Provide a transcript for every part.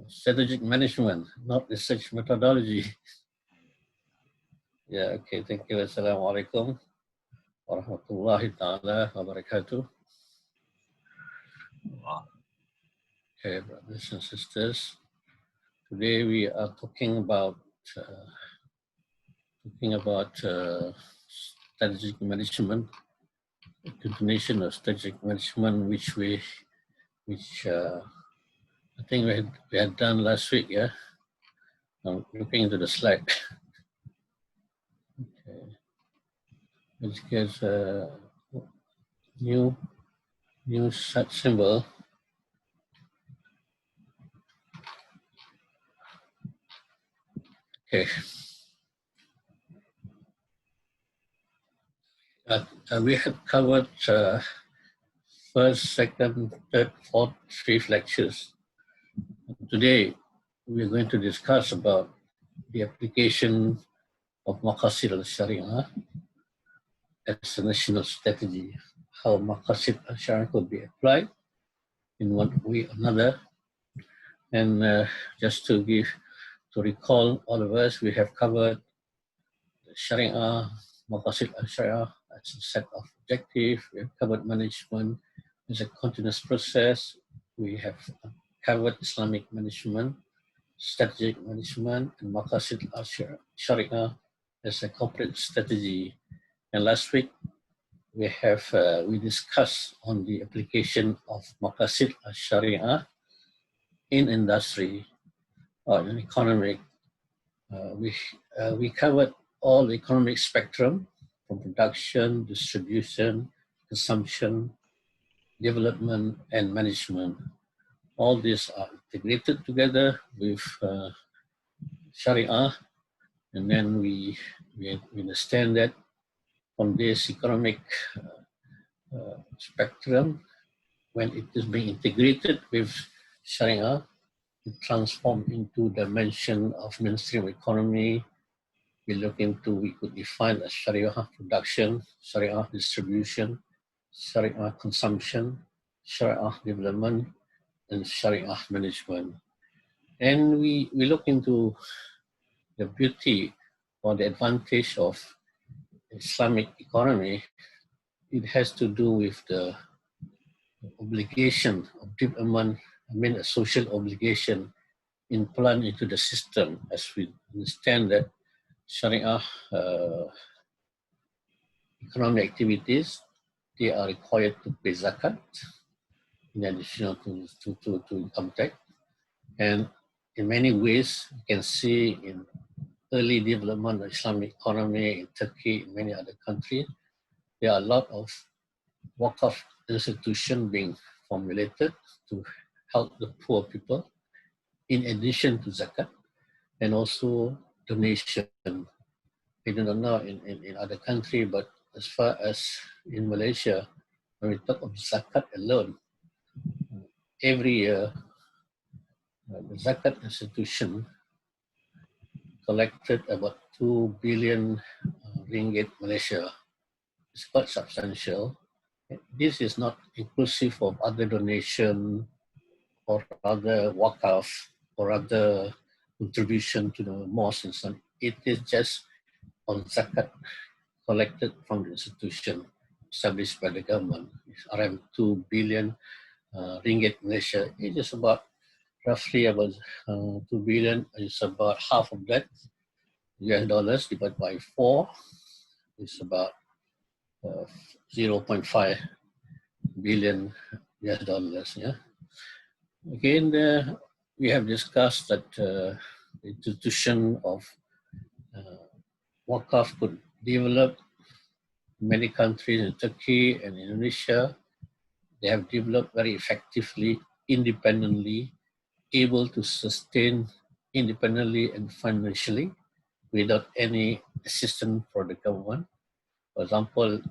Strategic management, not research methodology. Yeah, okay, thank you. Assalamualaikum warahmatullahi ta'ala wabarakatuh. Okay, brothers and sisters, today we are talking about strategic management, continuation of strategic management, which I think we had done last week. Yeah, I'm looking into the slide. Okay, let's get new such symbol. Okay. We have covered first, second, third, fourth, fifth lectures. Today, we are going to discuss about the application of Maqasid Shariah as a national strategy, how Maqasid Shariah could be applied in one way or another. And just to recall all of us, we have covered Shariah, Maqasid Shariah as a set of objectives. We have covered management as a continuous process. We have covered Islamic management, strategic management, and Maqasid Shariah as a corporate strategy. And last week, we discussed on the application of Maqasid Shariah in industry or in economic. We covered all the economic spectrum from production, distribution, consumption, development, and management. All these are integrated together with Sharia, and then we understand that from this economic spectrum, when it is being integrated with Sharia, it transforms into dimension of mainstream economy. We could define as Sharia production, Sharia distribution, Sharia consumption, Sharia development, and Sharia management. And we look into the beauty or the advantage of Islamic economy. It has to do with the obligation of development, a social obligation implanted into the system, as we understand that Sharia economic activities, they are required to pay zakat in addition to income tax. And in many ways, you can see in early development of Islamic economy in Turkey, in many other countries, there are a lot of Waqf institutions being formulated to help the poor people, in addition to zakat, and also donation. I don't know in other countries, but as far as in Malaysia, when we talk of zakat alone, every year, the zakat institution collected about 2 billion ringgit Malaysia. It's quite substantial. This is not inclusive of other donation or other wakaf or other contribution to the mosque and so on. It is just on zakat collected from the institution established by the government. It's around 2 billion ringgit Malaysia. It is about roughly about 2 billion. It's about half of that. US dollars divided by 4 is about 0.5 billion US dollars. Yeah. Again, we have discussed that the institution of Waqaf could develop in many countries in Turkey and Indonesia. They have developed very effectively, independently, able to sustain independently and financially without any assistance from the government. For example,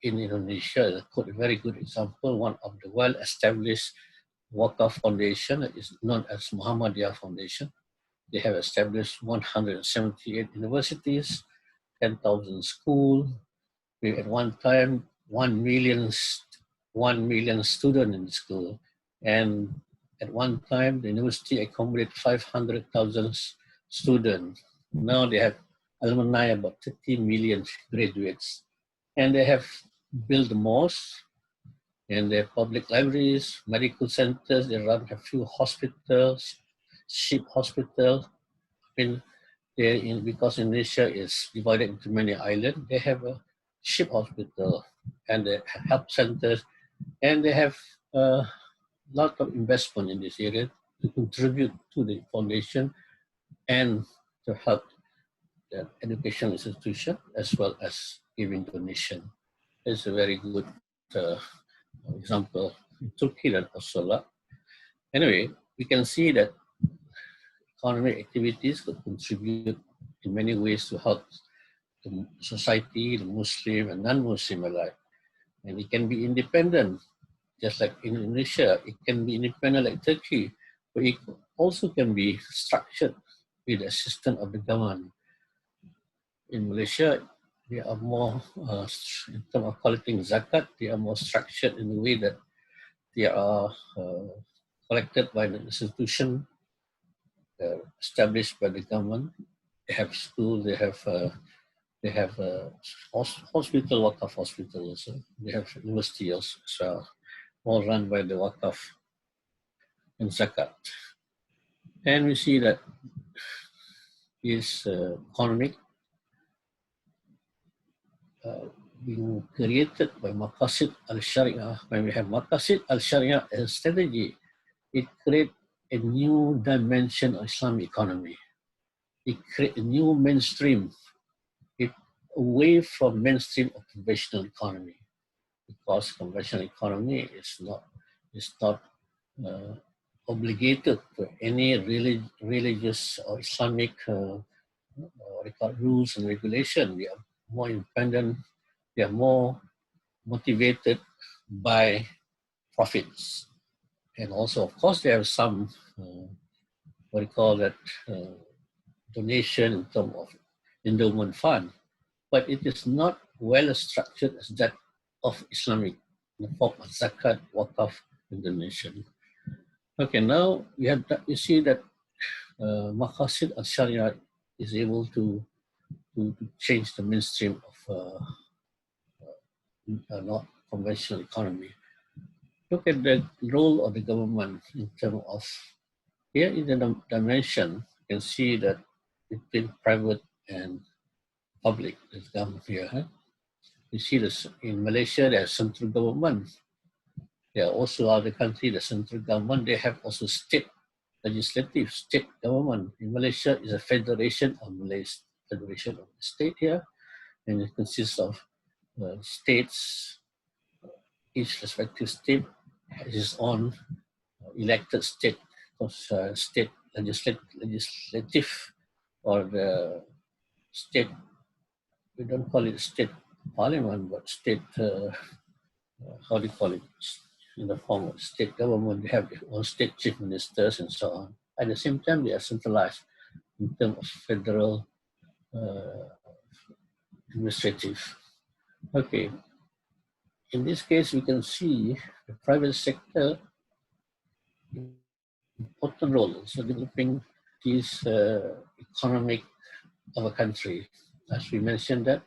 in Indonesia, a very good example, one of the well-established Waqaf Foundation is known as Muhammadiyah Foundation. They have established 178 universities, 10,000 schools. We at one time 1 million students in school, and At one time, the university accommodated 500,000 students. Now they have alumni, about 30 million graduates. And they have built mosques, and they have public libraries, medical centers. They run a few hospitals, ship hospitals. Because Indonesia is divided into many islands, they have a ship hospital and they have health centers, and they have a lot of investment in this area to contribute to the foundation and to help the educational institution as well as giving donation. It's a very good uh, example in Turkey and also. Anyway, we can see that economic activities could contribute in many ways to help the society, the Muslim and non-Muslim alike. And it can be independent, just like in Indonesia. It can be independent like Turkey, but it also can be structured with the assistance of the government. In Malaysia, they are more, in terms of collecting zakat, they are more structured in the way that they are collected by the institution established by the government. They have schools, they have hospital, Wakaf hospital also. They have university also, so all run by the Wakaf and Zakat. And we see that is economic being created by Maqasid Shariah. When we have Maqasid Shariah as a strategy, it creates a new dimension of Islamic economy. It creates a new mainstream, it away from mainstream of conventional economy, because conventional economy is not obligated to any religious or Islamic rules and regulation. They are more independent. They are more motivated by profits, and also, of course, there are some what we call that donation in terms of endowment fund, but it is not well structured as that of Islamic, in the form of zakat, wakaf, and donation. Okay, now you see that Maqasid Shariah is able to change the mainstream of not conventional economy. Look at the role of the government in terms of, here in the dimension, you can see that between private and public, there's government here. Huh? You see this in Malaysia, there's central government. There are also other countries, the central government, they have also state legislative, state government. In Malaysia is a federation of Malaysia, federation of the state here, and it consists of states. Each respective state has its own elected state, state legislative, or the state, we don't call it state parliament, but state, how do you call it, in the form of state government. They have their own state chief ministers and so on. At the same time, they are centralized in terms of federal administrative. Okay, in this case, we can see the private sector important role in developing this economic of a country. As we mentioned that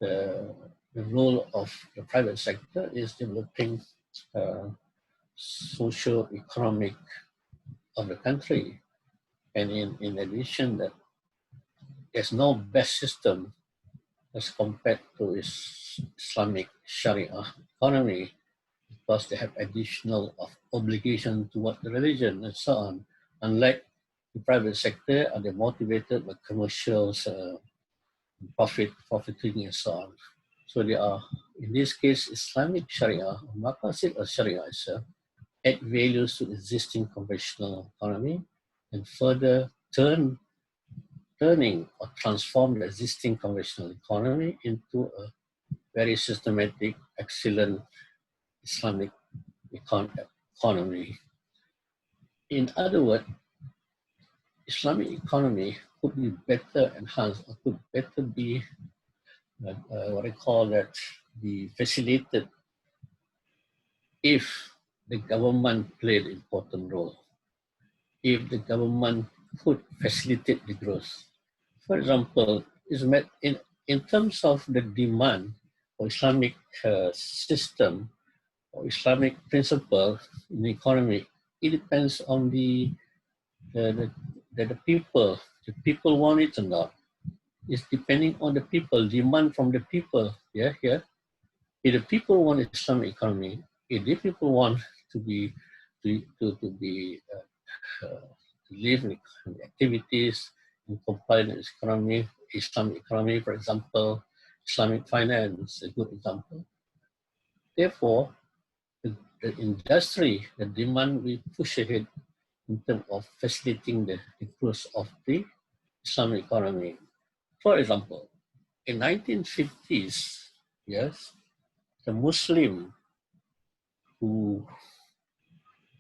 the role of the private sector is developing socio-economic of the country. And in addition, that there's no best system as compared to Islamic Sharia economy, because they have additional of obligation toward the religion and so on. Unlike the private sector, are they motivated by commercials, profiting and so on. So they are, in this case, Islamic Sharia, Maqasid Shariah itself, add values to existing conventional economy and further turning or transform the existing conventional economy into a very systematic, excellent Islamic economy. In other words, Islamic economy could be better enhanced, or could better be what I call that, be facilitated if the government played an important role. If the government could facilitate the growth. For example, in terms of the demand for Islamic system or Islamic principle in the economy, it depends on the people. The people want it or not. It's depending on the people, demand from the people. Yeah, yeah. If the people want Islamic economy, if the people want to be to be to live in activities in compliant with economy, Islamic economy, for example, Islamic finance, a good example. Therefore, the industry, the demand will push ahead in terms of facilitating the growth of the Islamic economy. For example, in 1950s, yes, the Muslim who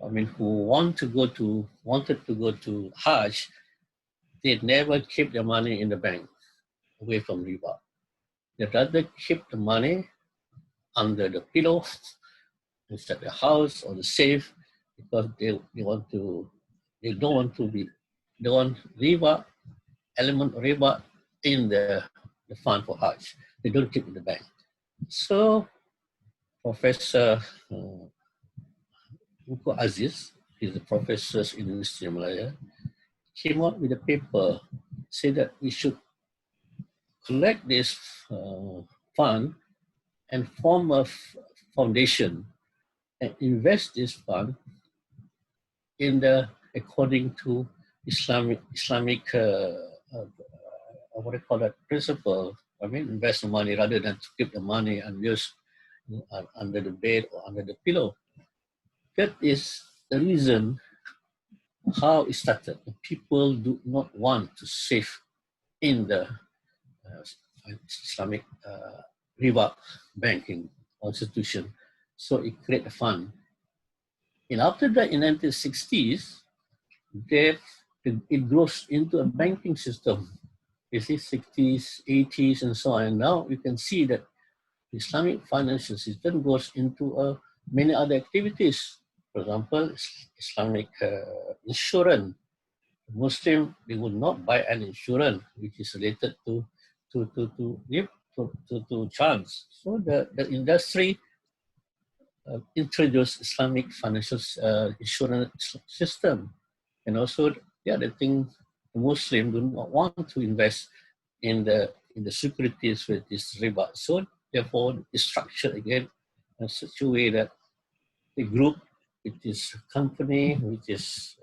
who wanted to go to Hajj, they never keep their money in the bank away from riba. They rather keep the money under the pillow inside the house or the safe because they don't want to be they want riba, element of riba in the fund for Hajj. They don't keep in the bank. So Professor Muko Aziz, he's a professor in the University of Malaya, came out with a paper, said that we should collect this fund and form a foundation and invest this fund in according to Islamic what do you call that principle. Invest the money rather than to keep the money and use under the bed or under the pillow. That is the reason how it started. People do not want to save in the Islamic riba banking institution, so it created a fund. And after that, in 1960s, it grows into a banking system. You see, 60s, 80s, and so on. And now you can see that the Islamic financial system goes into many other activities. For example, Islamic insurance. Muslim, they would not buy an insurance which is related to chance. So the industry introduced Islamic financial insurance system. And also the other thing, the Muslim do not want to invest in the securities with this riba. So therefore, it's structured again in such a way that the group, it is a company which is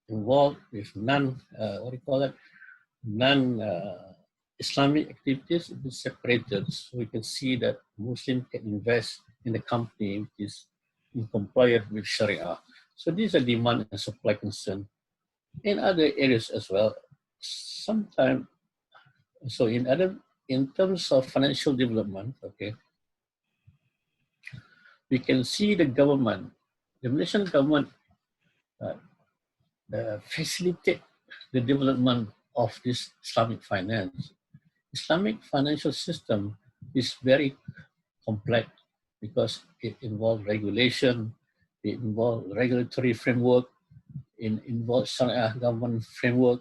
involved with non-Islamic activities, it is separated. So we can see that Muslim can invest in the company which is in compliance with Sharia. So these are demand and supply concern. In other areas as well, sometimes, so in terms of financial development, okay, we can see the government, the Malaysian government facilitate the development of this Islamic finance. Islamic financial system is very complex because it involves regulation, it involves regulatory framework, it involves Sharia government framework,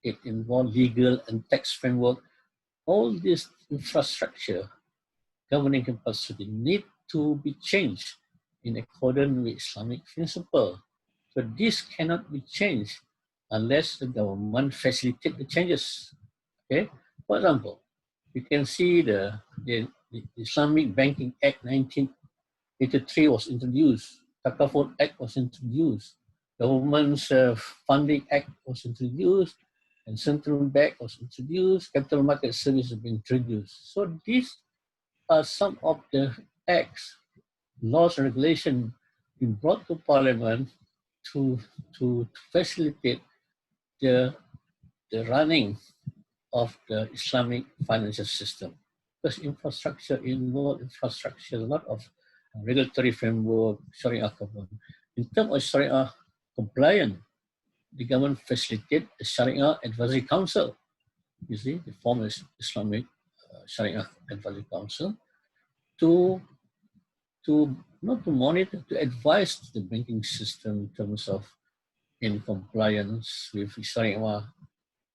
it involves legal and tax framework. All this infrastructure, governing capacity need to be changed in accordance with Islamic principle. So this cannot be changed unless the government facilitate the changes. Okay, for example, you can see the Islamic Banking Act 1983 was introduced. Takaful Act was introduced. Government's Funding Act was introduced, and Central Bank was introduced. Capital Market Service has been introduced. So these are some of the acts, laws, and regulations being brought to Parliament to facilitate the running of the Islamic financial system. Because infrastructure involved infrastructure, a lot of regulatory framework, Sharia government. In terms of Sharia compliance, the government facilitate the Sharia Advisory Council. You see, the former Islamic Sharia Advisory Council to not to monitor, to advise the banking system in terms of in compliance with Sharia,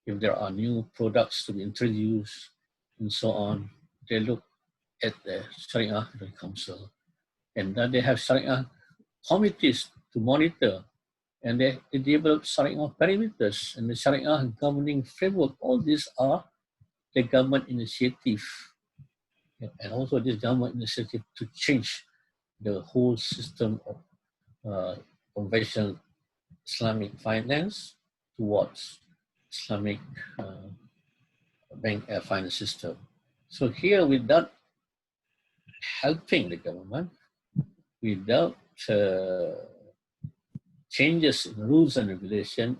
if there are new products to be introduced, and so on. They look at the Sharia Council, and then they have Sharia committees to monitor, and they develop Sharia parameters and the Sharia governing framework. All these are the government initiative, and also this government initiative to change the whole system of conventional Islamic finance towards Islamic bank finance system. So here, without helping the government, without changes in rules and regulation,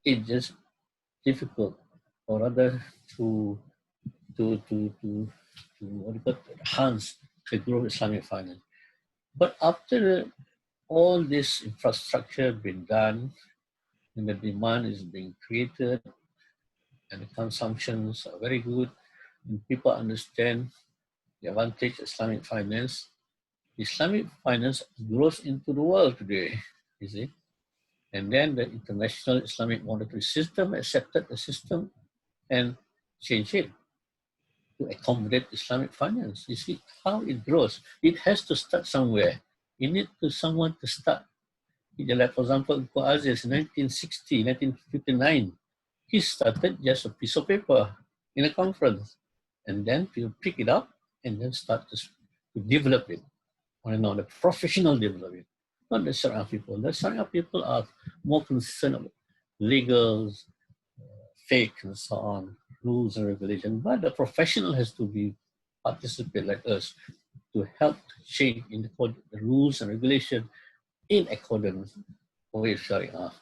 it's just difficult, or rather to what do you call it, enhance the growth of Islamic finance. But after all this infrastructure been done, and the demand is being created, and the consumptions are very good, and people understand the advantage of Islamic finance, Islamic finance grows into the world today, you see. And then the international Islamic monetary system accepted the system and changed it to accommodate Islamic finance. You see how it grows. It has to start somewhere. You need someone to start. Like, for example, Ko Aziz in 1960, 1959, he started just a piece of paper in a conference. And then people pick it up and then start to develop it. On the professional development, not the Sharia people. The Sharia people are more concerned about legals, fake, and so on, rules and regulation. But the professional has to be participate like us to help change in the rules and regulation in accordance with Sharia,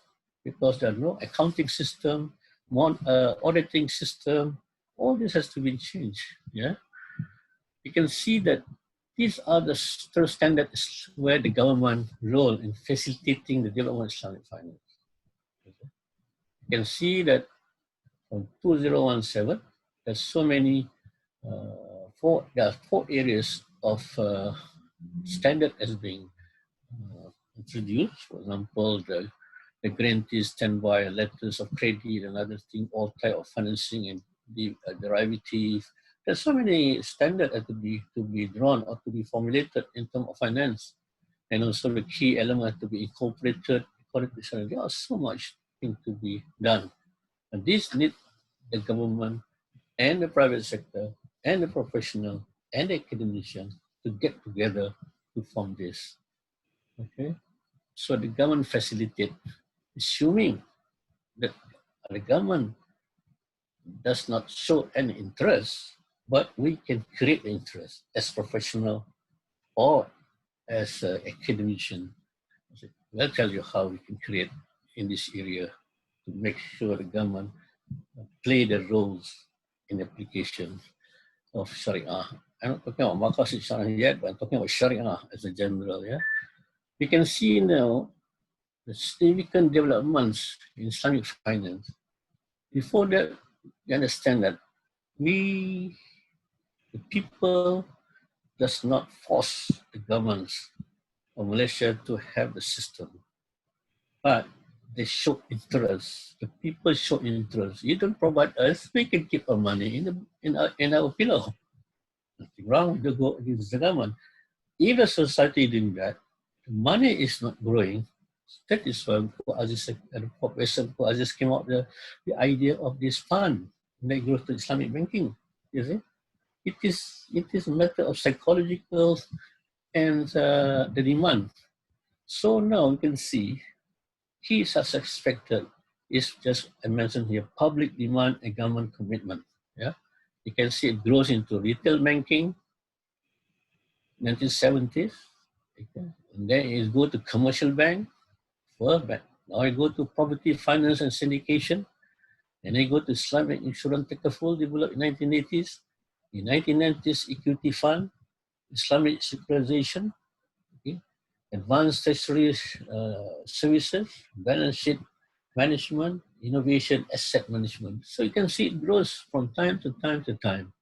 because there are no accounting system, auditing system. All this has to be changed. Yeah, you can see that these are the standards where the government role in facilitating the development of Islamic finance. You can see that from 2017, there's so many, there are 4 areas of standard as being introduced. For example, the grantee standby letters of credit and other things, all type of financing and the derivative. There's so many standards to be drawn or to be formulated in terms of finance, and also the key element to be incorporated according to Sharia. There are so much things to be done, and this needs the government and the private sector and the professional and the academician to get together to form this. Okay, so the government facilitate, assuming that the government does not show any interest, but we can create interest as professional or as an academician. I'll tell you how we can create in this area to make sure the government play the roles in application of Sharia. I'm not talking about Maqasid Shariah yet, but I'm talking about Sharia as a general. Yeah, we can see now the significant developments in Islamic finance. Before that, you understand that the people, does not force the governments of Malaysia to have the system, but they show interest. The people show interest. You don't provide us, we can keep our money in our pillow. Nothing wrong with the government. If the society doing that, the money is not growing. That is why Professor Aziz came up with the idea of this fund that goes to Islamic banking. You see, it is a matter of psychological and the demand. So now we can see key success expected is just, I mentioned here, public demand and government commitment. Yeah, you can see it grows into retail banking, 1970s. Okay. And then it go to commercial bank, World Bank. Now I go to property finance and syndication, and I go to Islamic insurance takaful developed in 1980s. In 1990s, equity fund, Islamic securitization, okay, advanced treasury services, balance sheet management, innovation, asset management. So you can see it grows from time to time to time.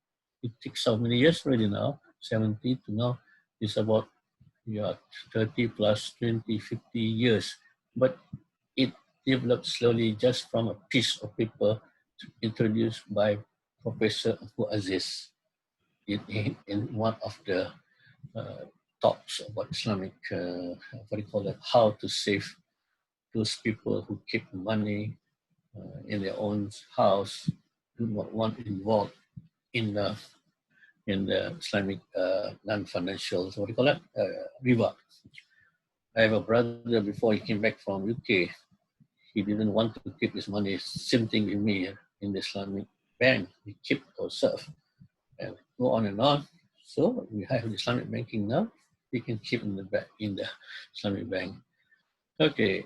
It takes how many years already now? 70 to now. It's about yeah, 30 plus 20, 50 years. But it developed slowly just from a piece of paper introduced by Professor Abu Aziz in one of the talks about Islamic, what do you call it, how to save those people who keep money in their own house, do not want involved in the Islamic non-financial, what do you call it, riba. I have a brother before he came back from UK. He didn't want to keep his money. Same thing with me in the Islamic bank. We keep ourselves and go on and on. So we have Islamic banking now. We can keep in the Islamic bank. Okay,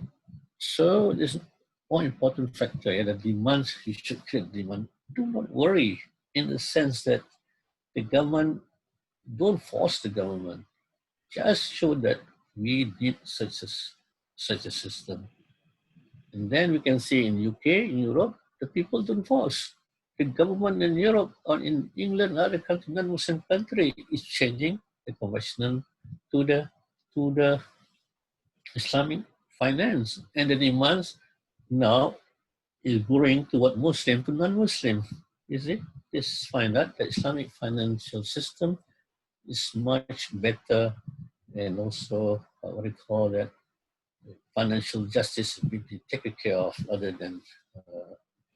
so there's one important factor, the demands. You should create demand. Do not worry in the sense that the government, don't force the government. Just show that we need such a system. And then we can see in UK, in Europe, the people don't force. The government in Europe or in England, other countries, non-Muslim country, is changing the conventional to the Islamic finance, and the demands now is growing toward Muslim to non-Muslim. You see, this find out the Islamic financial system is much better, and also what we call that financial justice will be taken care of other than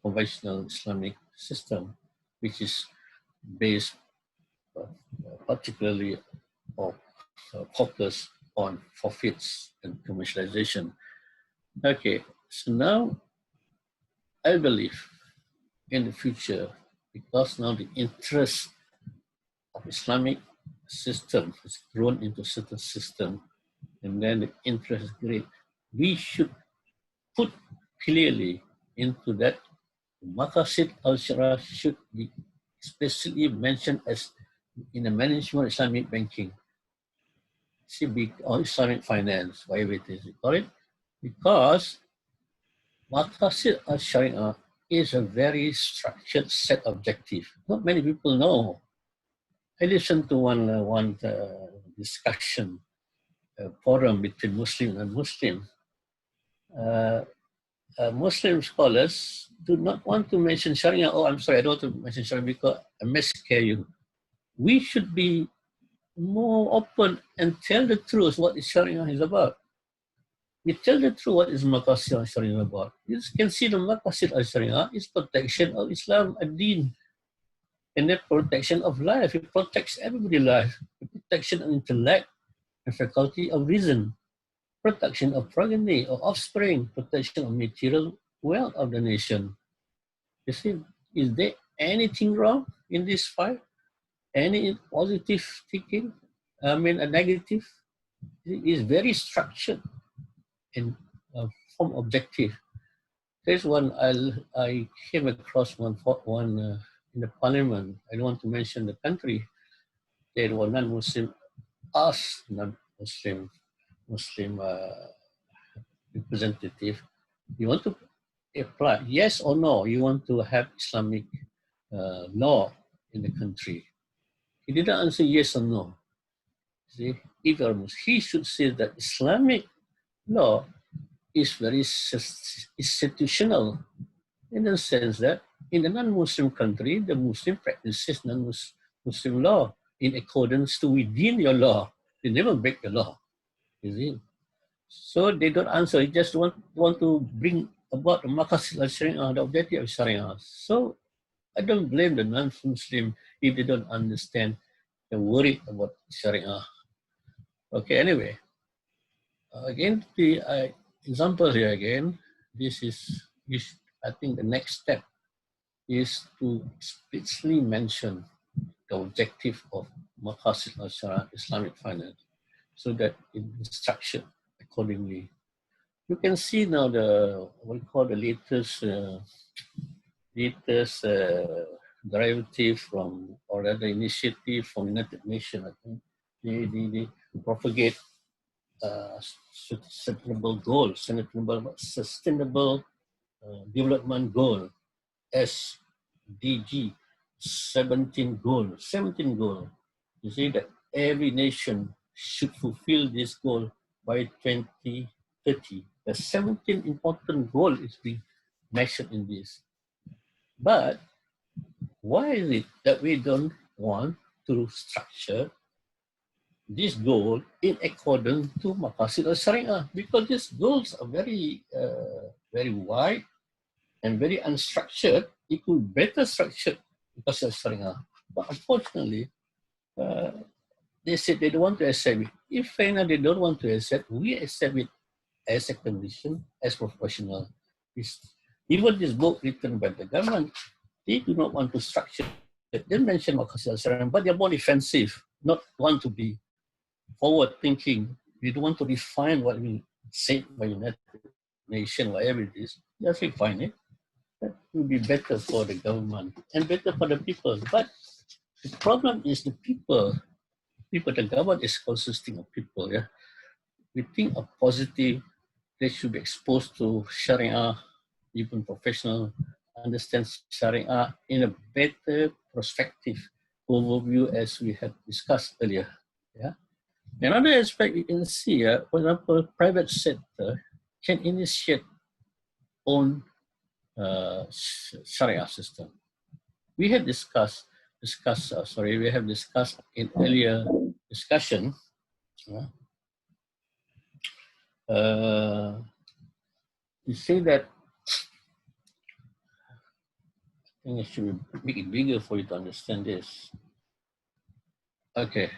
conventional Islamic system, which is based particularly or focus on profits and commercialization. Okay, so now I believe in the future, because now the interest of Islamic system has grown into certain system, and then the interest is great, we should put clearly into that Maqasid Shariah should be especially mentioned as in the management of Islamic banking, CB or Islamic finance, whatever it is you call it, because Maqasid Shariah is a very structured set objective. Not many people know. I listened to one discussion forum between Muslim and Muslim. Muslim scholars do not want to mention Sharia. Oh, I'm sorry, I don't want to mention Sharia because I may scare you. We should be more open and tell the truth what Sharia is about. We tell the truth what is Maqasid Shariah about. You can see the Maqasid Shariah is protection of Islam ad-Din, and the protection of life. It protects everybody's life. The protection of intellect and faculty of reason, protection of progeny or offspring, protection of material wealth of the nation. You see, is there anything wrong in this fight? Any positive thinking? I mean, a negative? It is very structured and form objective. There's one I came across one in the parliament. I don't want to mention the country. There were non-Muslim asked non-Muslim representative, you want to apply, yes or no, you want to have Islamic law in the country? He didn't answer yes or no. See, if he should say that Islamic law is very institutional, in the sense that in the non-Muslim country, the Muslim practices non-Muslim law in accordance to within your law. They never break the law, you see. So they don't answer. They just want to bring about the Maqasid Shariah, the objective of Sharia. So I don't blame the non-Muslim if they don't understand the worry about Sharia. Okay, anyway. Again, the example here again, this is I think the next step is to explicitly mention the objective of Maqasid Shariah, Islamic finance, so that it is structured accordingly. You can see now what we call the latest derivative from, or rather initiative from United Nations. I think they propagate sustainable development goal, SDG 17 goal. You see that every nation should fulfill this goal by 2030. The 17 important goal is being mentioned in this. But why is it that we don't want to structure this goal in accordance to Maqasid Shariah? Because these goals are very wide and very unstructured. It could be better structured because of Shariah. But unfortunately, they said they don't want to accept it. If they don't want to accept, we accept it as a condition, as professional. Even this book written by the government, they do not want to structure it. They mention Maqasid Shariah, but they're more defensive, not want to be forward thinking. We don't want to refine what we said by United Nations, whatever it is. Just refine it. That will be better for the government and better for the people. But the problem is the people. The government is consisting of people. Yeah, we think of positive. They should be exposed to Sharia, even professional, understand Sharia in a better perspective overview as we have discussed earlier. Yeah. Another aspect you can see, for example, private sector can initiate own Sharia system. We have discussed in earlier discussion. You say that, I think I should make it bigger for you to understand this. Okay.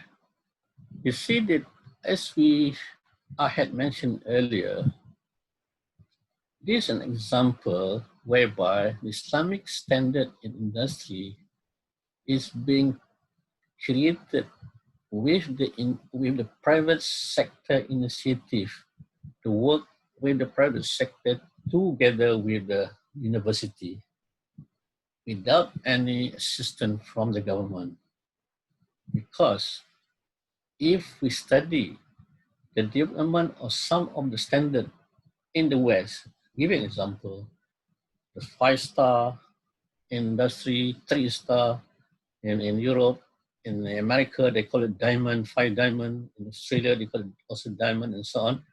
You see that as I had mentioned earlier, this is an example whereby the Islamic standard in industry is being created with the private sector initiative to work with the private sector together with the university without any assistance from the government. Because if we study the development of some of the standard in the West, give an example, the 5-star industry, 3-star in Europe, in America, they call it diamond, 5 diamond. In Australia, they call it also diamond and so on.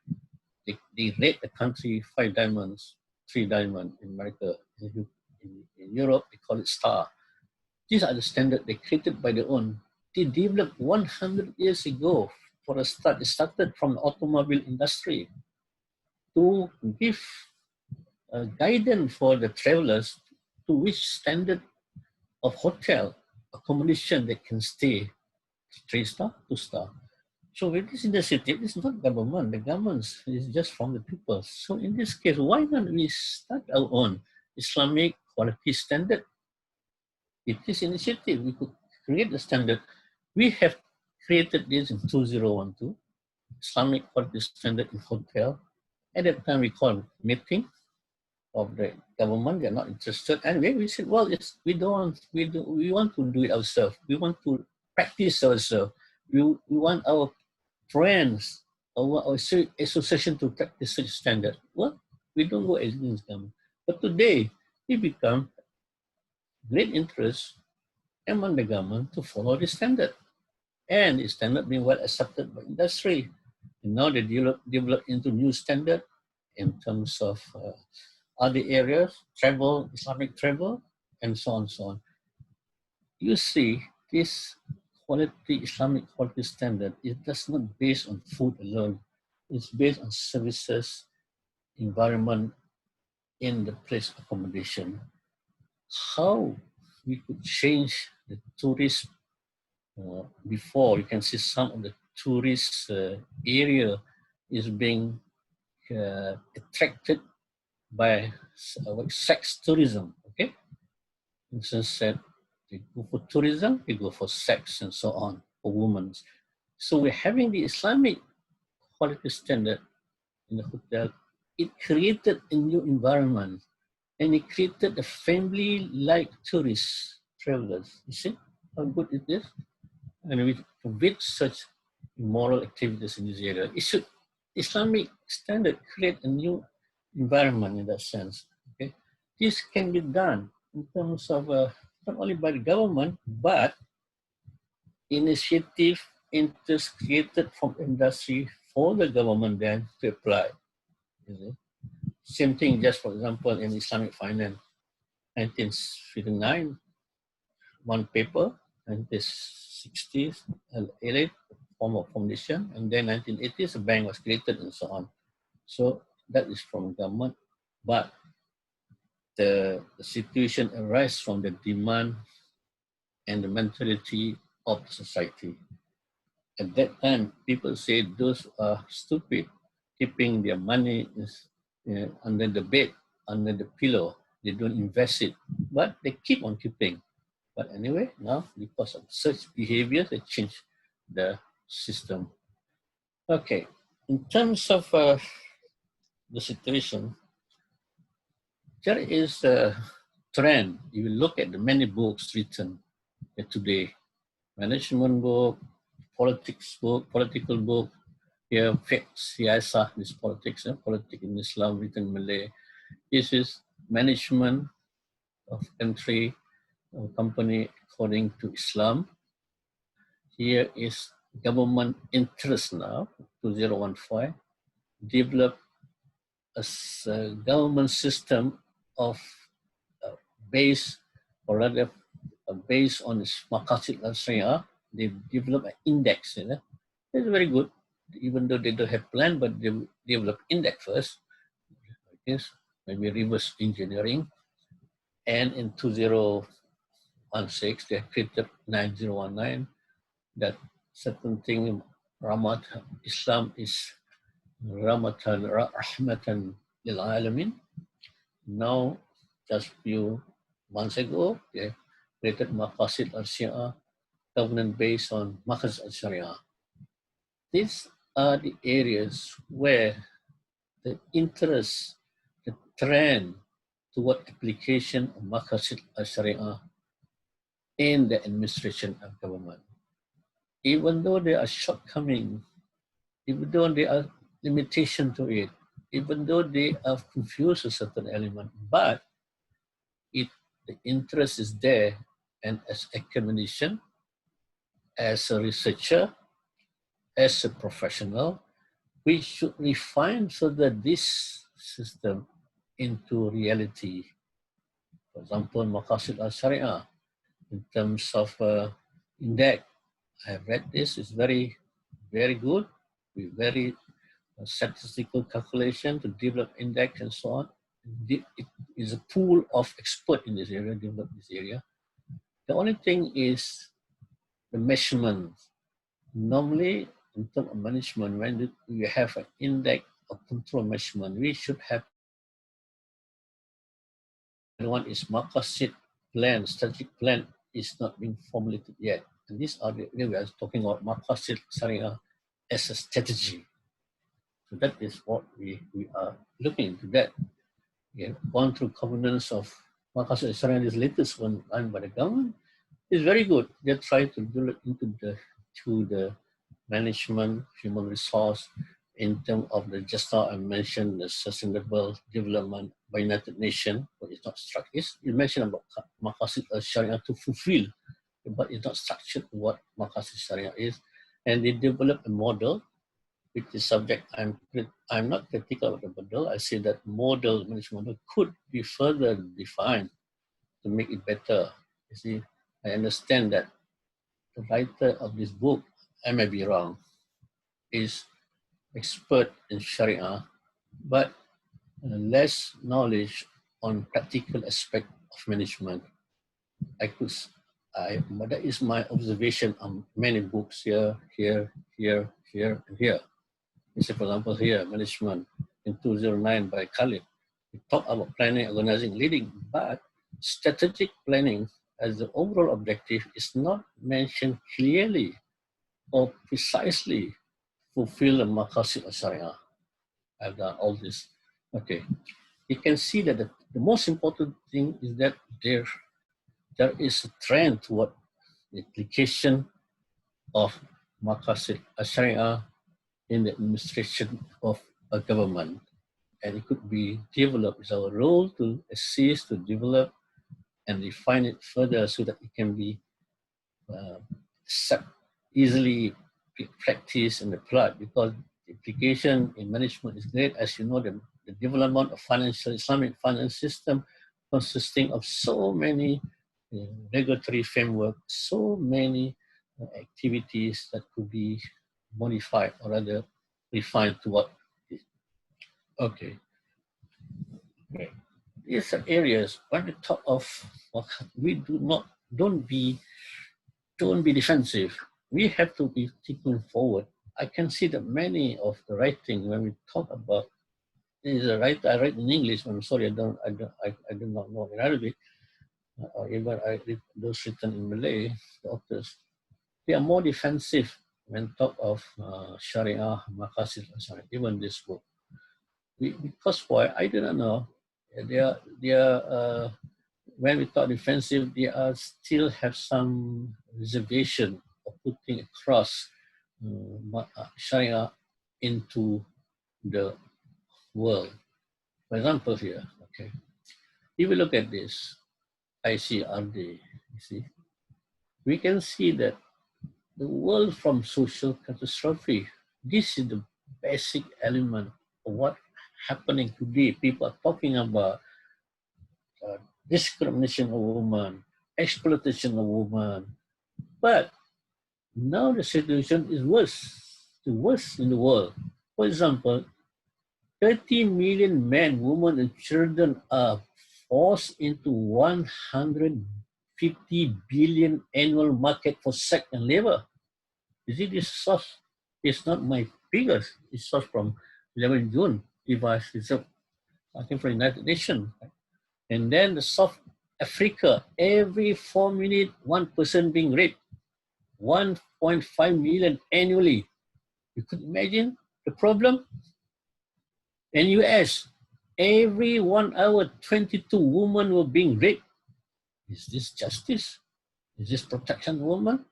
They rate the country 5 diamonds, 3 diamond. In America, in Europe, they call it star. These are the standards they created by their own. They developed 100 years ago for a start. It started from the automobile industry to give guidance for the travelers to which standard of hotel accommodation they can stay, 3-star, 2-star. So with this initiative, it's not government. The government is just from the people. So in this case, why not we start our own Islamic quality standard? With this initiative, we could create the standard. We have created this in 2012, Islamic quality standard in hotel. At that time, we called meeting of the government. They're not interested, and we said, well, we want to do it ourselves. We want to practice ourselves. We want our friends, our association to practice such standard. Well, we don't go against them. But today, it become great interest among the government to follow this standard. And the standard being well accepted by industry. And now they develop into new standard in terms of other areas, travel, Islamic travel, and so on, so on. You see, this quality, Islamic quality standard, it does not based on food alone. It's based on services, environment, in the place accommodation. How we could change the tourist before, you can see some of the tourist area is being attracted by sex tourism, okay? For instance, they go for tourism, they go for sex and so on, for women. So we're having the Islamic quality standard in the hotel. It created a new environment and it created a family-like tourist travelers. You see how good it is? And we forbid such immoral activities in this area. It should, Islamic standard create a new environment in that sense. Okay, this can be done in terms of not only by the government but initiative interest created from industry for the government then to apply. You see? Same thing, just for example, in Islamic finance, 1959, one paper, 1960s, elite form of foundation, and then 1980s, a bank was created and so on. So that is from government, but the situation arises from the demand and the mentality of the society. At that time, people say those are stupid, keeping their money under the bed, under the pillow. They don't invest it, but they keep on keeping. But anyway, now because of such behavior, they change the system. Okay, in terms of the situation, there is a trend. If you look at the many books written today, management book, politics book, political book, here, fiqh, siyasah, this politics, politics in Islam, written in Malay. This is management of country, company according to Islam. Here is government interest now, 2015, develop a government system of base, or rather based on its Maqasid Shariah. They develop an index. It's very good, even though they don't have plan, but they develop index first. Yes, maybe reverse engineering. And in 2016, they created 9019, that certain thing, Islam is rahmatan lil alamin. Now, just few months ago, they created Maqasid Shariah, governance based on Maqasid Shariah. These are the areas where the interest, the trend toward application of Maqasid Shariah in the administration of government. Even though there are shortcomings, even though there are limitations to it, even though they are confused with certain element, but the interest is there, and as academician, as a researcher, as a professional, we should refine so that this system into reality. For example, Maqasid Shariah, in terms of index, I have read this, it's very, very good, with very statistical calculation to develop index and so on. It is a pool of experts in this area, develop this area. The only thing is the measurement. Normally, in terms of management, when you have an index of control measurement, we should have. One is Maqasid plan, strategic plan is not being formulated yet. And these are we are talking about Maqasid Shariah as a strategy. So that is what we are looking into that. We have gone through governance of Maqasid Shariah, this latest one done by the government. It's very good. They try to do it into the management, human resource, in terms of the just now I mentioned the sustainable development by United Nations, but it's not structured. You mentioned about Maqasid Shariah to fulfill, but it's not structured what Maqasid Shariah is. And they develop a model which is subject. I'm not critical of the model. I say that model, management model, could be further defined to make it better. You see, I understand that the writer of this book, I may be wrong, is expert in Sharia, but less knowledge on practical aspect of management. But that is my observation on many books here, and here. For example, here, management in 2009 by Khalid. We talk about planning, organizing, leading, but strategic planning as the overall objective is not mentioned clearly or precisely fulfill the Maqasid Shariah. I've done all this. Okay. You can see that the most important thing is that there is a trend toward the application of Maqasid Shariah in the administration of a government. And it could be developed. It's our role to assist, to develop, and refine it further so that it can be easily practice and applied, because the application in management is great. As you know, the development of Islamic finance system consisting of so many regulatory framework, so many activities that could be modified or rather refined to what is. Okay. These are areas when we talk of, we don't be defensive. We have to be thinking forward. I can see that many of the writing when we talk about, is a writer I write in English. I'm sorry, I do not know in Arabic. Or even I read those written in Malay, the authors. They are more defensive when talk of Sharia, Maqasid Shariah, even this book. Because why? I do not know. They are when we talk defensive, they are still have some reservation of putting across Sharia into the world. For example, here, okay, if we look at this ICRD, you see, we can see that the world from social catastrophe. This is the basic element of what happening today. People are talking about discrimination of women, exploitation of women. But now the situation is worse, the worst in the world. For example, 30 million men, women, and children are forced into 150 billion annual market for sex and labor. You see, this source is not my figures. It's source from 11 June. Device is I think from the United Nations. And then the South Africa, every 4 minutes, one person being raped. 1.5 million annually. You could imagine the problem? In US, every 1 hour, 22 women were being raped. Is this justice? Is this protection of women?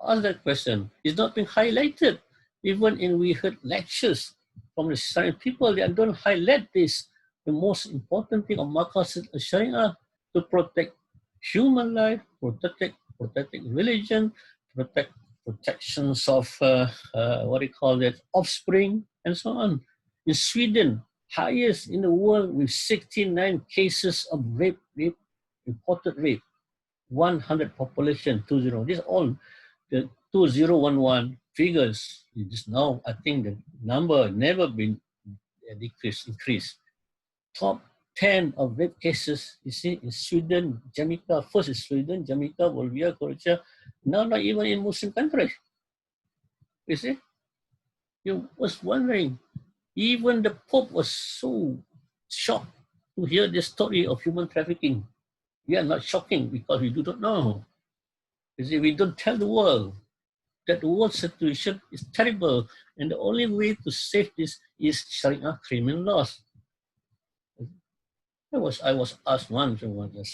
Ask that question. It's not being highlighted. Even in we heard lectures from the Sharia people, they don't highlight this. The most important thing of Maqasid Shariah to protect human life, protecting religion, protections of what do you call it, offspring, and so on. In Sweden, highest in the world with 69 cases of rape, reported rape. 100 population, 20. This all the 2011 figures. Just now, I think the number never been increased. Top 10 of rape cases, you see, in Sweden, Jamaica. First is Sweden, Jamaica, Bolivia, Croatia. Now not even in Muslim countries. You see? You was wondering, even the Pope was so shocked to hear the story of human trafficking. We are not shocking because we do not know. You see, we don't tell the world that the world situation is terrible, and the only way to save this is Sharia criminal laws. I was asked once from one of the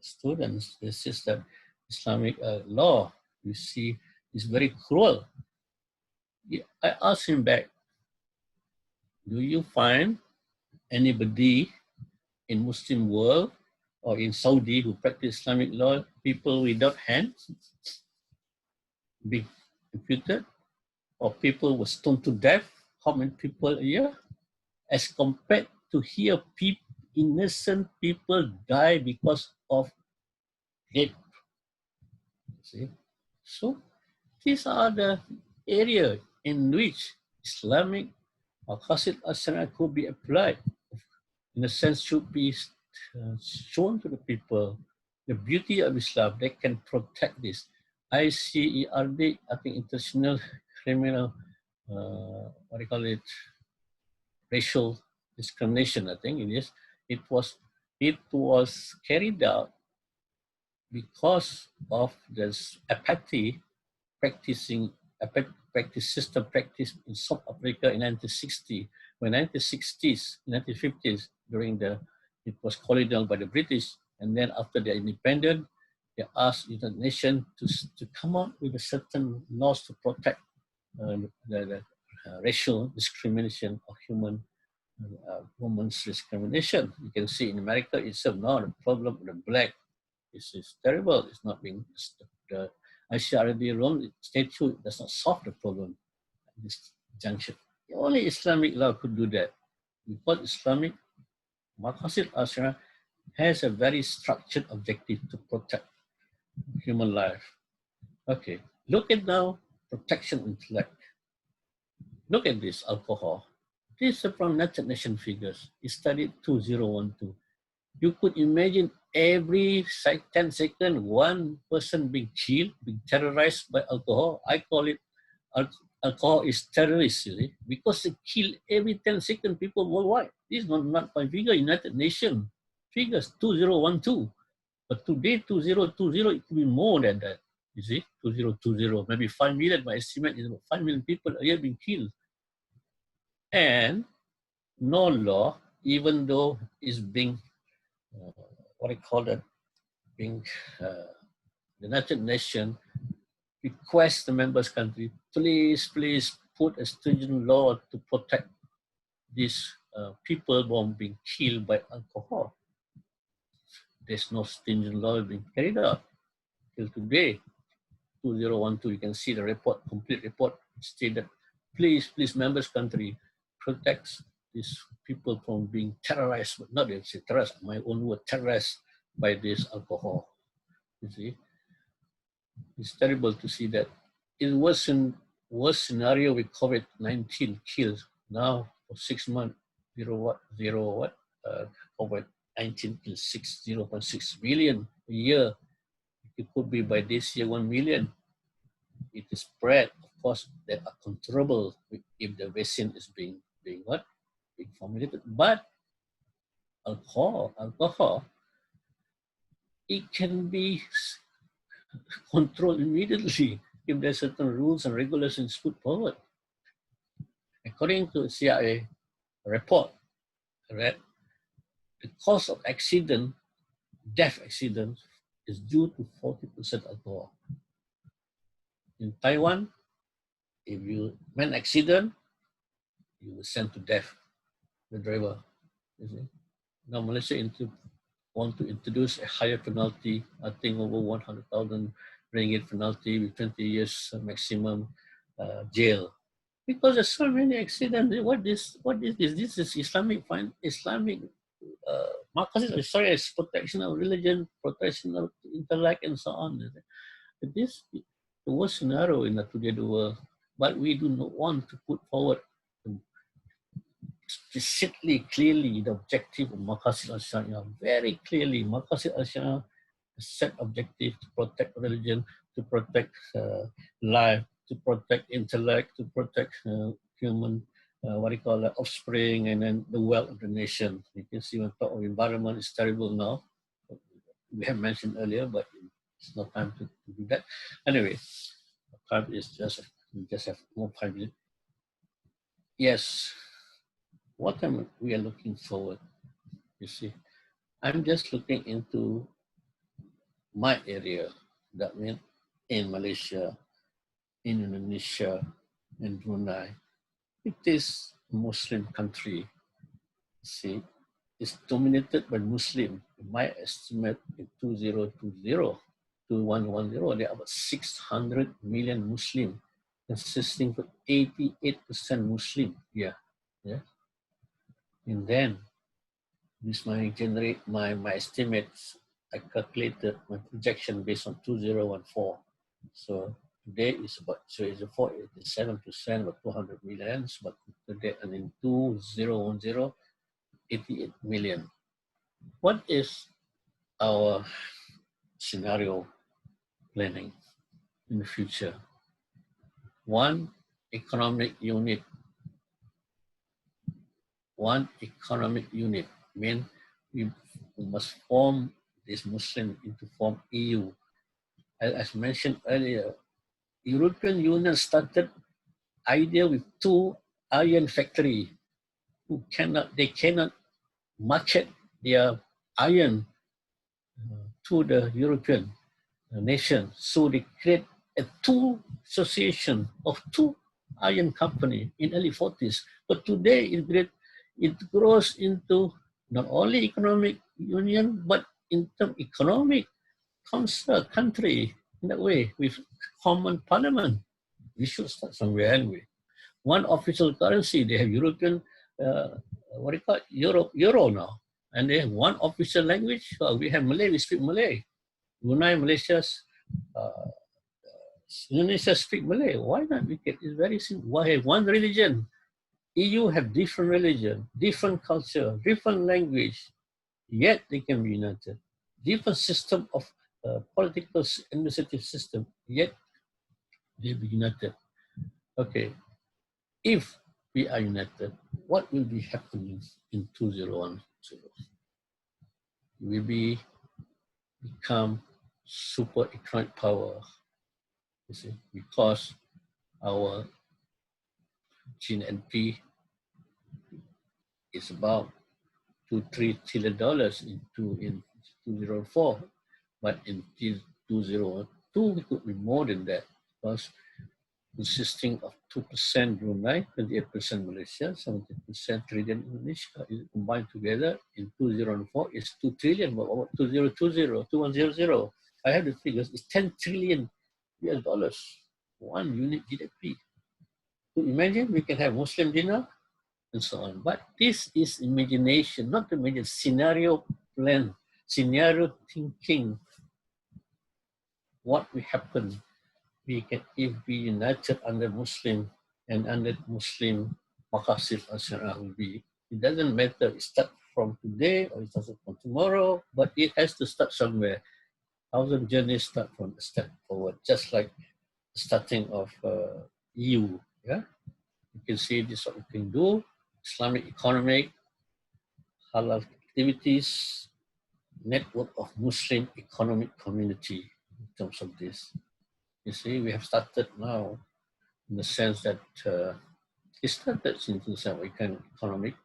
students, this is that Islamic law, you see, is very cruel. I asked him back, do you find anybody in Muslim world or in Saudi who practice Islamic law, people without hands, be imputed, or people were stoned to death? How many people a year? As compared to hear innocent people die because of rape. See? So these are the area in which Islamic Maqasid Shariah could be applied. In a sense, should be shown to the people the beauty of Islam. They can protect this. ICERD, I think International Criminal, what do you call it, racial discrimination, I think it is. It was carried out because of this apathy system practice in South Africa in 1960. When 1960s, 1950s, it was colonial by the British, and then after their independence, they asked the United Nations to come up with a certain laws to protect the racial discrimination of women's discrimination. You can see in America itself now the problem with the black is terrible. It's not being Ash'ari Rome statute does not solve the problem at this junction. Only Islamic law could do that. Because Islamic Maqasid Shariah has a very structured objective to protect human life. Okay, look at now protection intellect. Look at this alcohol. This is from United Nations figures. It studied 2012. You could imagine every 10 seconds, one person being killed, being terrorized by alcohol. I call it alcohol is terrorist, you see, because they kill every 10 seconds people worldwide. This is not my figure, United Nations figures 2012. But today, 2020, it could be more than that. You see, 2020, maybe 5 million. My estimate is about 5 million people a year being killed. And no law, even though it's being, what I call that, being the United Nations request the members country, please put a stringent law to protect these people from being killed by alcohol. There's no stringent law being carried out till today. 2012, you can see the report, complete report, stated, please, members country, protect these people from being terrorized, but not say terrorized, my own word, terrorized by this alcohol. You see, it's terrible to see that. It was in worst scenario with COVID-19 kills. Now for 6 months, COVID-19 kills 0.6 million a year. It could be by this year 1 million. It is spread, of course, that are controllable if the vaccine is being formulated. But alcohol, it can be controlled immediately if there's certain rules and regulations put forward. According to CIA report, the cause of accident, death accident, is due to 40% alcohol. In Taiwan, if you man accident, you will send to death the driver. You see? Now Malaysia want to introduce a higher penalty, I think over 100,000 ringgit penalty with 20 years maximum jail. Because there's so many accidents. What is this? This is Islamic Maqasid Shariah is protection of religion, protection of intellect, and so on. This is the worst scenario in the world. But we do not want to put forward explicitly, clearly, the objective of Maqasid Shariah. Very clearly, Maqasid Shariah set objective to protect religion, to protect life, to protect intellect, to protect human, offspring, and then the wealth of the nation. You can see when talk of environment, it's terrible now. We have mentioned earlier, but it's not time to do that. Anyway, time is we just have more time. Yes, what we are looking forward, you see. I'm just looking into my area, that means in Malaysia, in Indonesia, in Brunei. It is a Muslim country. See, it's dominated by Muslim. In my estimate, in 2020, 2110, there are about 600 million Muslim, consisting of 88% Muslim. Yeah. And then, this my estimates. I calculated my projection based on 2014. So today is about 87%, about 200 million, but today, and in 2010, 88 million. What is our scenario planning in the future? One economic unit means we must form this Muslim into form EU. As mentioned earlier, European Union started idea with 2 iron factory they cannot market their iron to the European nation. So they create a 2 association of 2 iron company in early 40s. But today it grows into not only economic union, but in term economic country. in that way with common parliament. We should start somewhere anyway. One official currency, they have European, what do you call it? Euro now. And they have one official language. Well, we have Malay, we speak Malay. Brunei, uh, Indonesia speak Malay. Why not? It's very simple. Why have one religion? EU have different religion, different culture, different language, yet they can be united. Different system of political administrative system, yet they be united. Okay, if we are united, what will be happening in 2010? We will become super economic power, you see, because our GNP is about $2-3 trillion in 2004, but in 2002 we could be more than that because consisting of 2% Brunei, 28% Malaysia, 70% trillion Indonesia combined together in 2004 is 2 trillion, but 2100. I have the figures, it's 10 trillion US dollars, one unit GDP. So imagine we can have Muslim dinar and so on. But this is imagination, not the scenario plan, scenario thinking. What will happen if we united under Muslim and under Muslim Maqasid Shariah will be. It doesn't matter it starts from today or it starts from tomorrow, but it has to start somewhere. 1,000 journeys start from a step forward, just like the starting of EU. Yeah, you can see this is what we can do. Islamic economic, halal activities, network of Muslim economic community in terms of this. You see, we have started now in the sense that it started in some economic,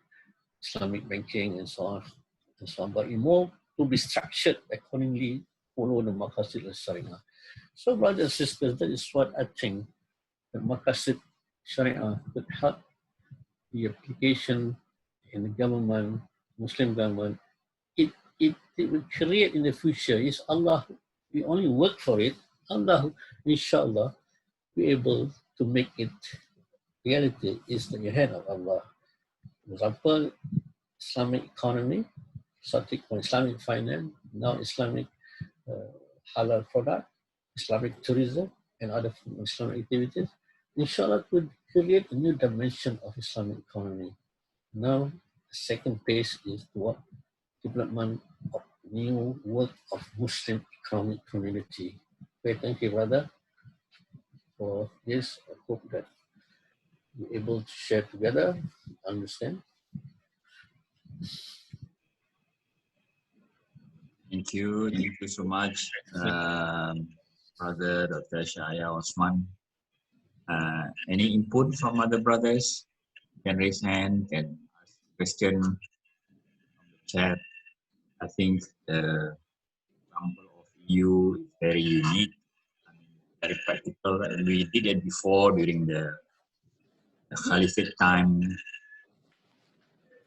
Islamic banking and so on, but it more to be structured accordingly, follow the Maqasid Shariah. So brothers and sisters, that is what I think the Maqasid Shariah could help the application in the government, Muslim government. It will create in the future. Is Allah, we only work for it. Allah, inshallah, be able to make it reality is in the hand of Allah. For example, Islamic economy, starting from Islamic finance, now Islamic halal product, Islamic tourism, and other Islamic activities. Inshallah, could create a new dimension of Islamic economy. Now, the second phase is what development of new work of Muslim economic community. Okay, thank you, brother, for this. I hope that we're able to share together, understand. Thank you so much, Brother Dr. Shaaya Othman. Any input from other brothers? You can raise hand, can ask question from the chat. I think the example of you is very unique, very practical, and we did it before during the Caliphate time.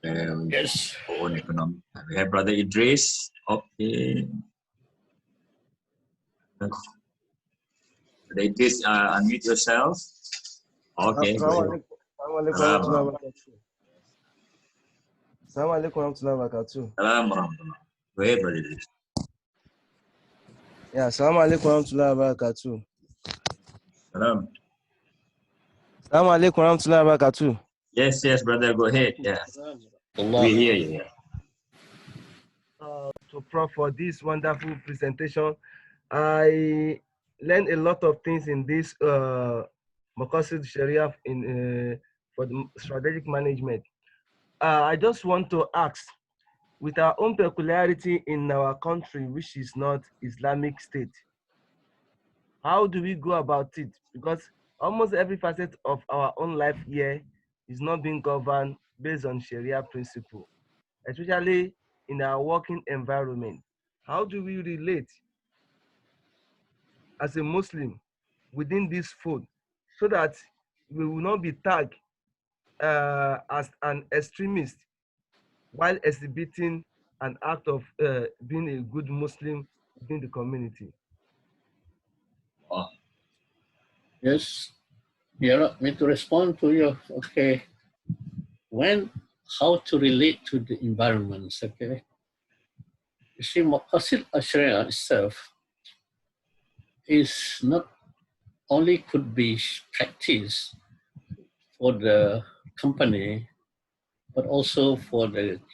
Yes. Own economy. We have Brother Idris. Okay. Brother Idris, unmute yourself. Okay. Assalamualaikum warahmatullahi wabarakatuh. Go ahead, Brother Idris. Yeah, assalamualaikum warahmatullahi wabarakatuh. Assalamualaikum warahmatullahi wabarakatuh. Yes, brother, go ahead. Yeah. We hear you. To Prof for this wonderful presentation. I learned a lot of things in this Maqasid Shariah for the strategic management. I just want to ask, with our own peculiarity in our country, which is not Islamic State, how do we go about it? Because almost every facet of our own life here is not being governed based on Sharia principle, especially in our working environment. How do we relate as a Muslim within this fold so that we will not be tagged as an extremist while exhibiting an act of being a good Muslim within the community? Yes, you want me to respond to you? Okay. How to relate to the environments, okay? You see, Maqasid Shariah itself is not only could be practiced for the company, but also for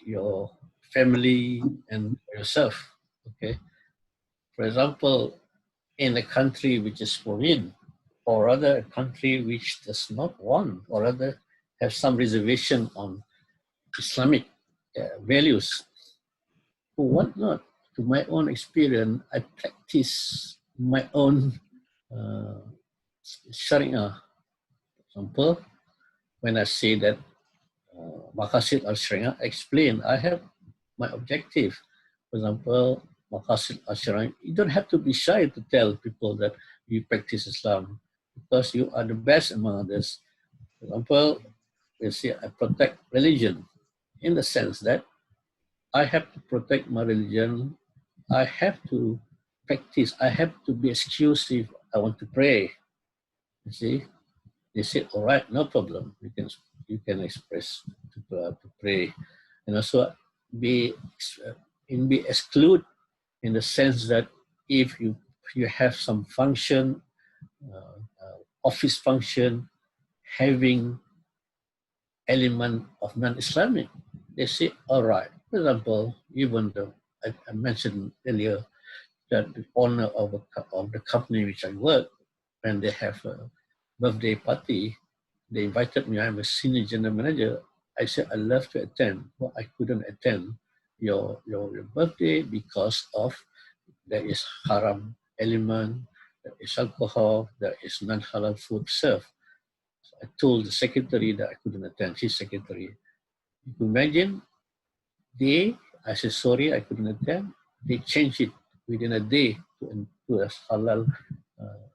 your family and yourself, okay? For example, in a country which is foreign, or rather a country which does not want, or rather have some reservation on Islamic values, for what not? To my own experience, I practice my own uh, Sharia. For example, when I say that Maqasid al-Sharia, I explain, I have my objective. For example, Maqasid al-Sharia, you don't have to be shy to tell people that you practice Islam because you are the best among others. For example, you see, I protect religion in the sense that I have to protect my religion. I have to practice. I have to be excused if I want to pray. You see, they said, all right, no problem. You can express to pray, and also be be excluded in the sense that if you have some function, office function, having element of non-Islamic, they say, all right. For example, even though I mentioned earlier that the owner of the company which I work, when they have a birthday party, they invited me. I'm a senior general manager. I said I love to attend, but I couldn't attend your birthday because of there is haram element, there is alcohol, there is non-halal food served. So I told the secretary that I couldn't attend. His secretary. You can imagine I said sorry, I couldn't attend. They changed it within a day to a halal uh,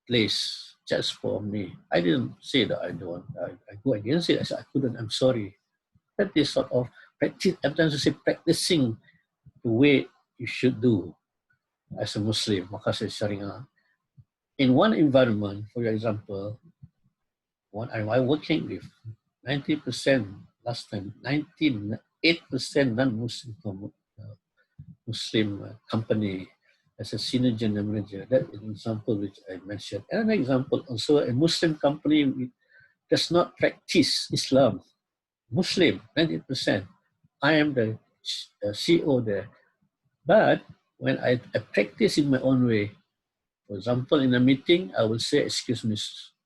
place just for me. I didn't say that I don't. I go against it. I said I couldn't. I'm sorry. That is sort of practice. I'm trying to say practicing the way you should do as a Muslim. Maqasid Shariah. In one environment, for example, what am I working with? 90% last time, 98% non-Muslim Muslim company as a senior general manager. That is an example which I mentioned. And an example also a Muslim company which does not practice Islam. Muslim, 90%. I am the CEO there. But when I practice in my own way, for example, in a meeting, I will say, excuse me,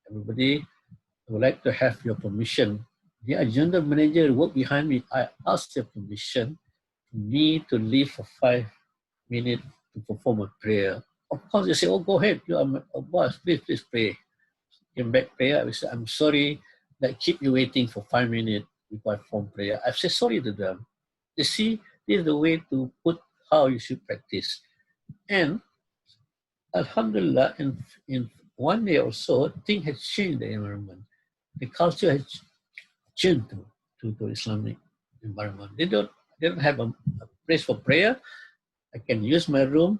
everybody, I would like to have your permission. The agenda manager work behind me. I ask their permission for me to leave for 5 minutes to perform a prayer. Of course, they say, oh, go ahead. You are my boss. Please pray. Came back prayer. I said, I'm sorry that keep you waiting for 5 minutes before I perform prayer. I've said sorry to them. You see, this is the way to put how you should practice. And Alhamdulillah, in 1 year or so, things has changed the environment. The culture has changed to Islamic environment. They don't have a place for prayer. I can use my room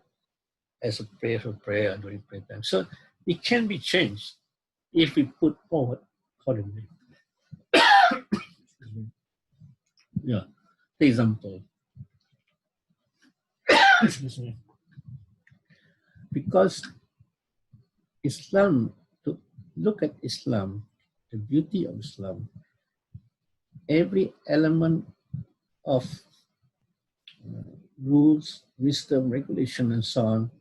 as a place for prayer during prayer time. So it can be changed if we put forward accordingly. Yeah. For example, excuse me. Because Islam, to look at Islam, the beauty of Islam, every element of rules, wisdom, regulation, and so on,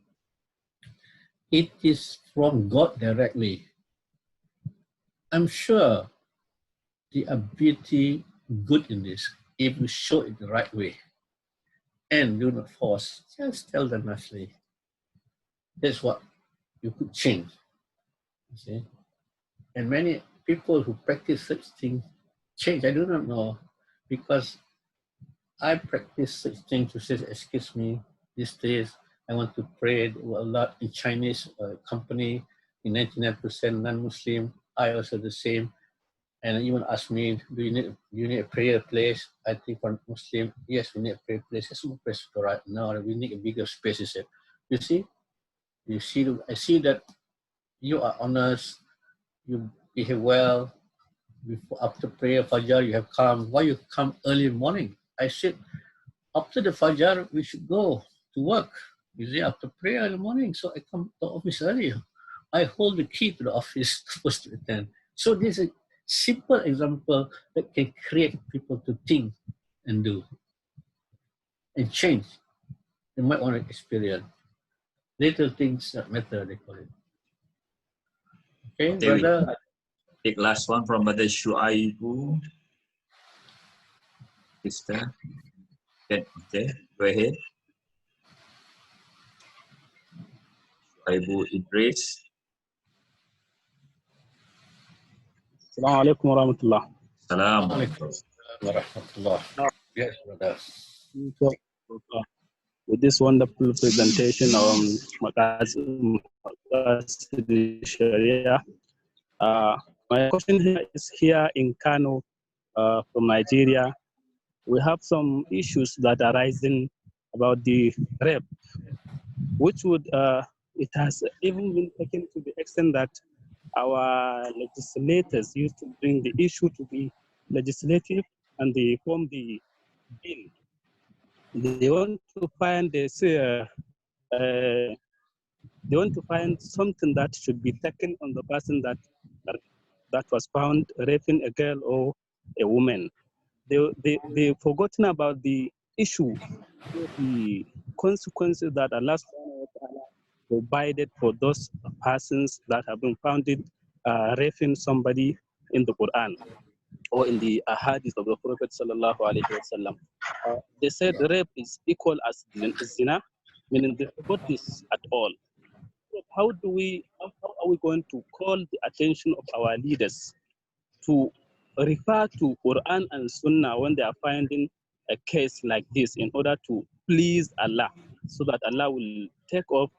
it is from God directly. I'm sure there are beauty good in this if we show it the right way and do not force. Just tell them nicely. That's what you could change. You see? And many people who practice such things change. I do not know because I practice such things to say, excuse me, these days I want to pray a lot in Chinese company, in 99% non-Muslim. I also the same. And even ask me, do you need a prayer place? I think for Muslim, yes, we need a prayer place. It's more place to right now. We need a bigger space. He said, you see, I see that you are honest. you behave well. Before, after prayer, Fajr, you have come. Why you come early in the morning? I said, after the Fajr, we should go to work. You see, after prayer in the morning. So I come to the office earlier. I hold the key to the office supposed to attend. So this is a simple example that can create people to think and do and change. They might want to experience. Little things that matter, they call it. Okay, Okay, we brother? take last one from Brother Shuaibu. Sister. Okay, go ahead. Shuaibu Idris. السلام عليكم ورحمة الله. Salam. Warahmatullah. Yes, brother. So, with this wonderful presentation on Maqasid Shariah, my question here is here in Kano, from Nigeria. We have some issues that are rising about the rape, which would it has even been taken to the extent that our legislators used to bring the issue to the legislative and they form the bill. They want to find this. They want to find something that should be taken on the person that was found raping a girl or a woman. They've forgotten about the issue, the consequences that Allah subhanahu wa ta'ala provided for those persons that have been found raping somebody in the Quran or in the ahadith of the Prophet sallallahu alaihi wasallam. They said rape is equal as zina, meaning they forgot this at all. How are we going to call the attention of our leaders to refer to Quran and Sunnah when they are finding a case like this in order to please Allah, so that Allah will take off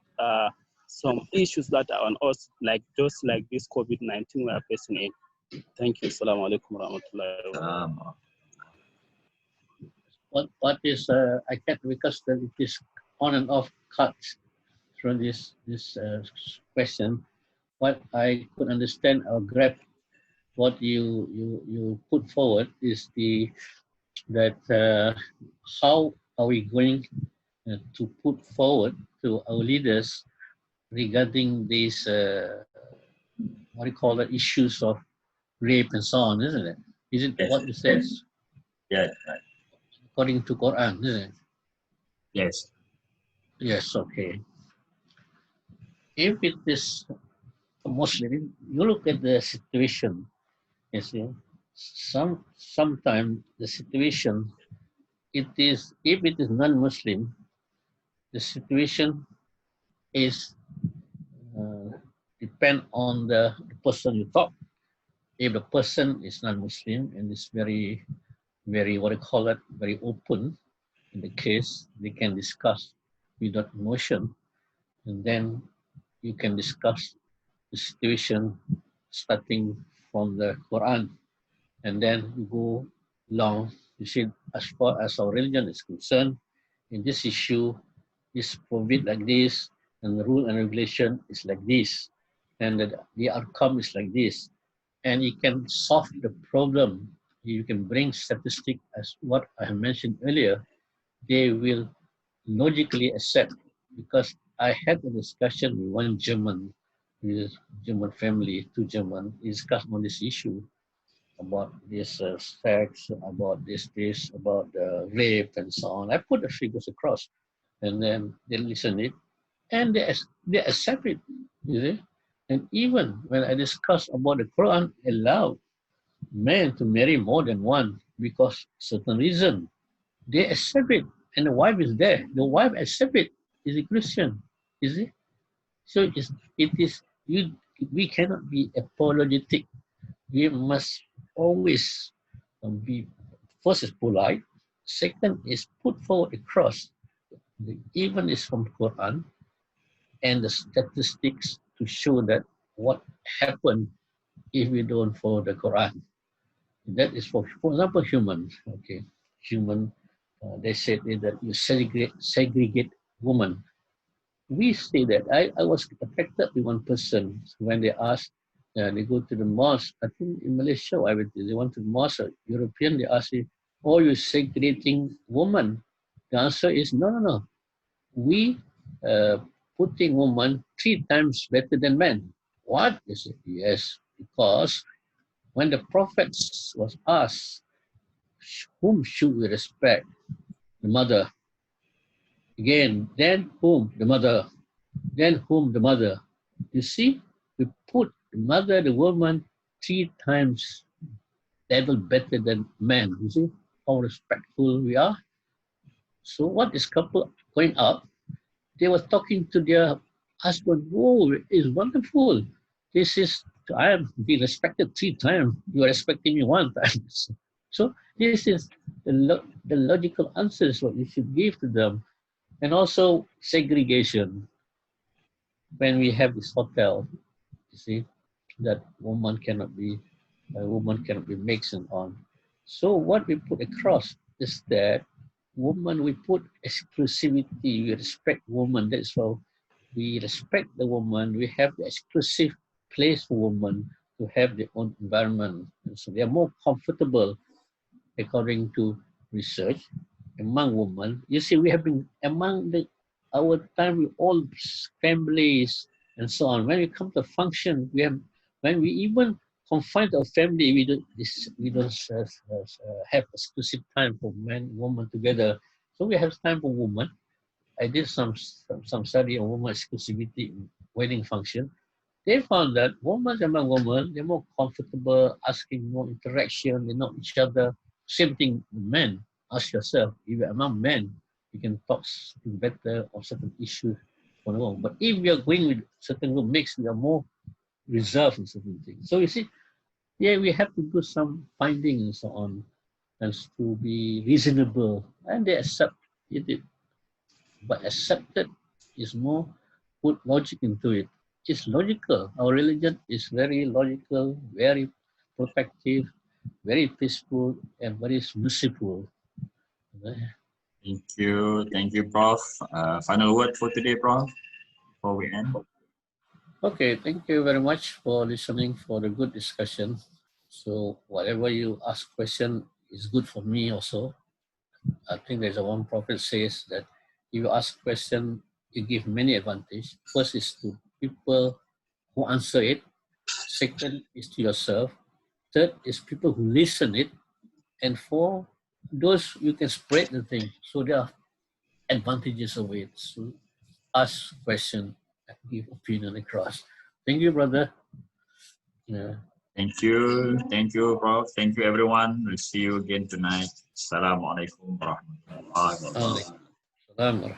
some issues that are on us, like just like this COVID-19 we are facing in. Thank you. Assalamu alaikum warahmatullahi wabarakatuh. What is I can't, because it is on and off cut from this question. What I could understand or grab what you put forward is that how are we going to put forward to our leaders regarding these what do you call it, issues of rape and so on, isn't it? Is it Yes. what it says? Yeah, right. According to Quran, isn't it? Yes. Yes, okay. If it is a Muslim, you look at the situation, you see, sometimes the situation, it is, if it is non-Muslim, the situation is depend on the person you talk. If the person is non-Muslim and is very, very, what do you call it, very open in the case, they can discuss without emotion, and then you can discuss the situation starting from the Quran, and then you go along. You see, as far as our religion is concerned, in this issue, is forbid like this, and the rule and regulation is like this, and the outcome is like this, and you can solve the problem. You can bring statistic as what I have mentioned earlier. They will logically accept, because I had a discussion with one German, with German family, two German, discussed on this issue about this sex, about this, about rape and so on. I put the figures across, and then they listen it, and they accept it, you see. And even when I discuss about the Quran allowed men to marry more than one because certain reason, they accept it, and the wife is there. The wife accept it. Is a Christian, is it? So it is you. We cannot be apologetic. We must always be, first is polite. Second is put forward across. Even is from Quran and the statistics to show that what happened if we don't follow the Quran. That is for example, humans. Okay, human. They said that you segregate women. We say that I was affected with one person when they asked Yeah, they go to the mosque. I think in Malaysia, I went to, they went to the mosque. European, they ask you, "Oh, you're segregating women." The answer is no, no, no. We putting women 3 times better than men. What? They said, yes, because when the prophets was asked, whom should we respect? The mother. Again, then whom? The mother. Then whom? The mother. You see, we put the mother, the woman, 3 times level better than men. You see how respectful we are? So what is couple going up? They were talking to their husband. Oh, it's wonderful. This is, I am being respected 3 times. You are respecting me 1 time. So this is the logical answers what you should give to them. And also segregation. When we have this hotel, you see, that a woman cannot be mixed and on. So what we put across is that woman, we put exclusivity, we respect woman. That's how we respect the woman. We have the exclusive place for women to have their own environment. And so they are more comfortable, according to research, among women. You see, we have been among our time with all families and so on. When we come to function, when we even confine our family, we don't have exclusive time for men, women together. So we have time for women. I did some study on women exclusivity in wedding function. They found that women among women, they're more comfortable asking more interaction, they know each other. Same thing with men. Ask yourself, if you're among men, you can talk something better on certain issues for the woman. But if you're going with certain group mix, we are more reserved in certain things. So you see, yeah, we have to do some finding and so on, and to be reasonable. And they accept it, but accepted is more put logic into it. It's logical. Our religion is very logical, very protective, very peaceful, and very merciful. Thank you, Prof. Final word for today, Prof. Before we end. Okay, thank you very much for listening, for the good discussion. So whatever you ask question is good for me also. I think there's a one prophet says that if you ask question, you give many advantage. First is to people who answer it. Second is to yourself. Third is people who listen it. And four, those you can spread the thing. So there are advantages of it. So ask question and give opinion across. Thank you, brother. Yeah. Thank you, Prof. Thank you, everyone. We'll see you again tonight. Assalamualaikum warahmatullahi wabarakatuh. Salam.